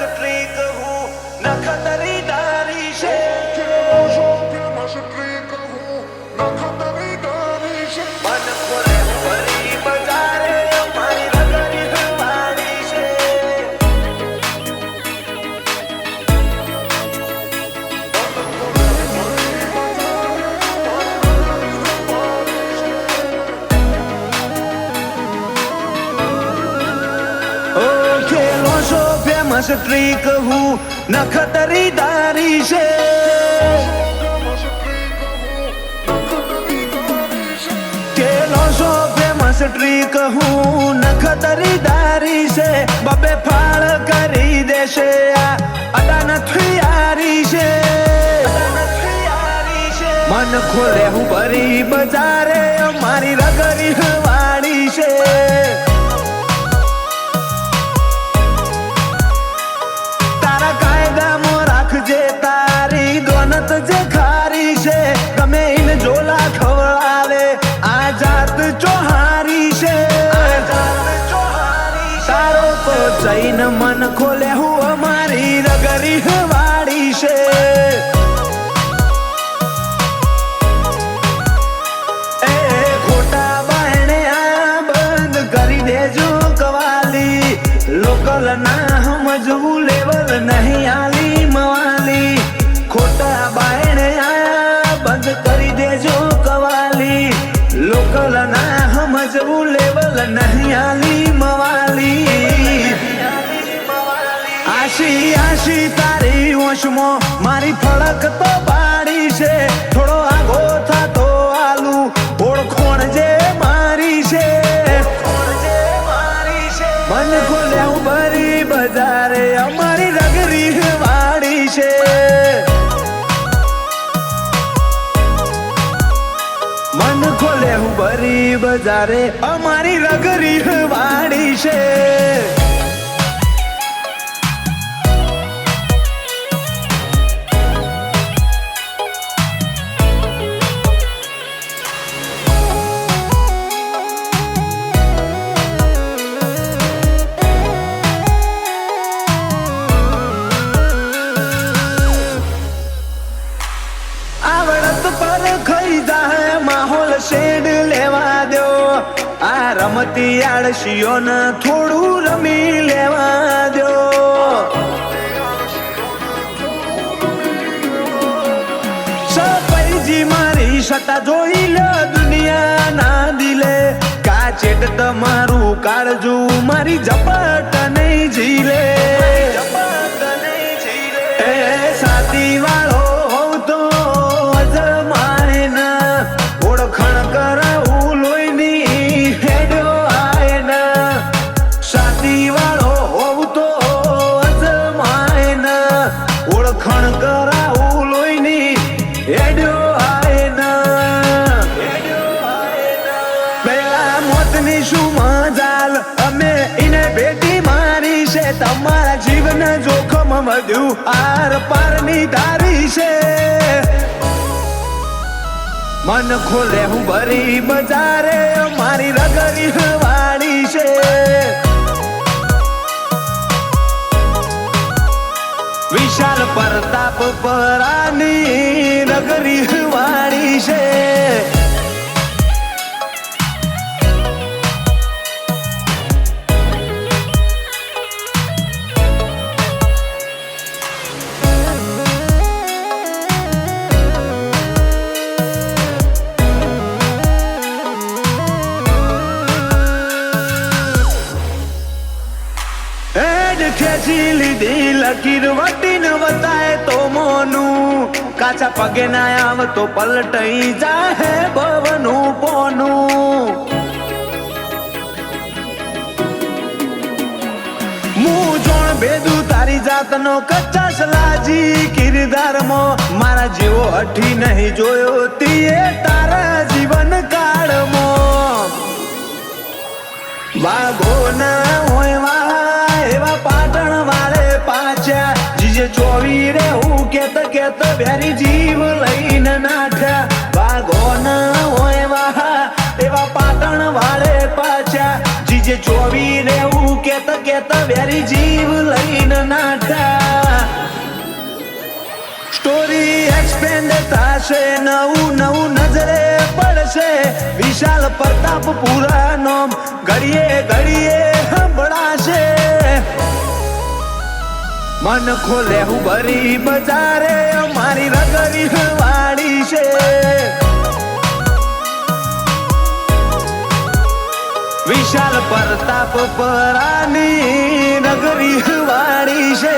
streak हूँ न खतरीदारी से मन खोले बड़ी बजारे मारी नगरी हमारी से ओ खेलो सो फेमस ट्रिक हूँ न खतरीदारी से खेलो सो फेमस ट्रिक हूँ न खतरीदारी से बबे फाड़ करी देशे अदानत यारी से मन खोले हूँ बड़ी बजारे मारी रगरी वाड़ी से तारा कायदा मो राख जे तारी दोनत जे खारी से गमे इन झोला खवड़ावे आजाद चौहारी से तारो तो जैन मन खोले हूँ हमारी रगरी वाड़ी से लोकल ना समझू लेवल नहीं आली मवाली खोटा बायने आया बंद करी दे जो कवाली लोकल ना समझू लेवल नहीं आली मवाली आशी आशी तारी वशमो मारी फड़क तो बाड़ी से थोड़ो आगो था तो आलू ओळखोण जे मारी से मन खोले बड़ी बजारे हमारी रगरी वाड़ी से मन खोले बड़ी बजारे हमारी रगरी वाड़ी से શેડ લેવા દો આ રમતી આળસીઓને થોડું રમી લેવા દો સપૈજી મારી સતા જોઈ લો દુનિયા ના દિલે કાચેટ તમારું કાળજુ મારી ઝપટ નહીં ઝીલે એ સાથી વાળો હોવ તો અજમાય ના ઓળખણ કરાવું લોહીની હેડ્યો આય ના સાથી વાળો હોવ તો અજમાય ના ઓળખણ કરાવું લોહીની હેડ્યો આય ના પેલા મોતની શું મજાલ અમે એને ભેટી મારી છે તમારા જીવન જોખમ વધ્યું આર પારની ધારી છે मन खोले हूँ बड़ी बजारे मारी रगरी वाड़ी से विशाल प्रताप परानी रगरी वाड़ी से ખેંચી લીધી લકીર વટીને વતાય તો મોનું કાચા પગે ના આવ તો પલટાઈ જાહે ભવનું પોનું હું જોણ ભેદું તારી જાતનો કચ્ચા સલાજી કિરદારમો મારા જેવો હઠી નહીં જોયો તીએ તારા જીવન કાળમો વાગો ના હોય વા એવા પાટણ વાળે પાછા જીજે ચોવી રે હું કેત ભેરી જીવ લઈને નાઠ્યા વાગો ના હોય વાહ એવા પાટણ વાળે પાછા જીજે ચોવી રે હું કેત કેત વેરી જીવ લઈને નાઠા સ્ટોરી એક્સપેન્ડ થશે નવું નજરે પડશે વિશાલ પ્રતાપ પુરાનો ઘડીએ ઘડીએ સંભળાશે મન ખોલે હું ભરી બજારે મારી રગરી વાળી છે વિશાલ પ્રતાપ પરાની નગરી વાળી છે